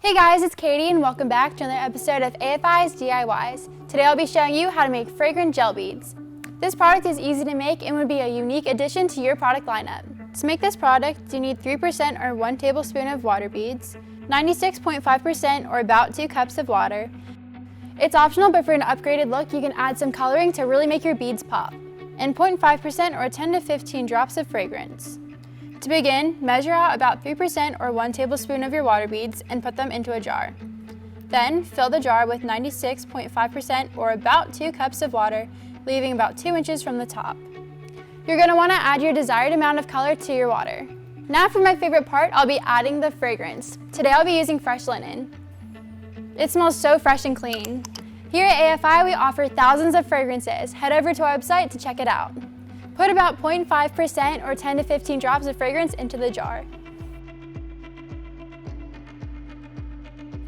Hey guys, it's Katie and welcome back to another episode of AFI's DIYs. Today I'll be showing you how to make fragrant gel beads. This product is easy to make and would be a unique addition to your product lineup. To make this product, you need 3% or 1 tablespoon of water beads, 96.5% or about 2 cups of water. It's optional, but for an upgraded look, you can add some coloring to really make your beads pop, and 0.5% or 10 to 15 drops of fragrance. To begin, measure out about 3% or 1 tablespoon of your water beads and put them into a jar. Then, fill the jar with 96.5% or about 2 cups of water, leaving about 2 inches from the top. You're going to want to add your desired amount of color to your water. Now for my favorite part, I'll be adding the fragrance. Today I'll be using fresh linen. It smells so fresh and clean. Here at AFI, we offer thousands of fragrances. Head over to our website to check it out. Put about 0.5% or 10 to 15 drops of fragrance into the jar.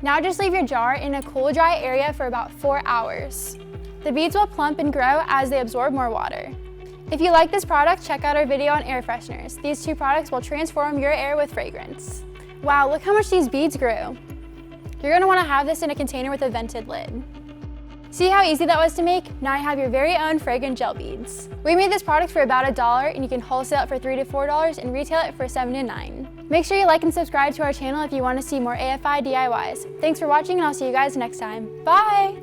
Now just leave your jar in a cool, dry area for about 4 hours. The beads will plump and grow as they absorb more water. If you like this product, check out our video on air fresheners. These 2 products will transform your air with fragrance. Wow, look how much these beads grew. You're going to want to have this in a container with a vented lid. See how easy that was to make? Now you have your very own fragrant gel beads. We made this product for about $1 and you can wholesale it for $3 to $4 and retail it for $7 to $9. Make sure you like and subscribe to our channel if you want to see more AFI DIYs. Thanks for watching and I'll see you guys next time. Bye!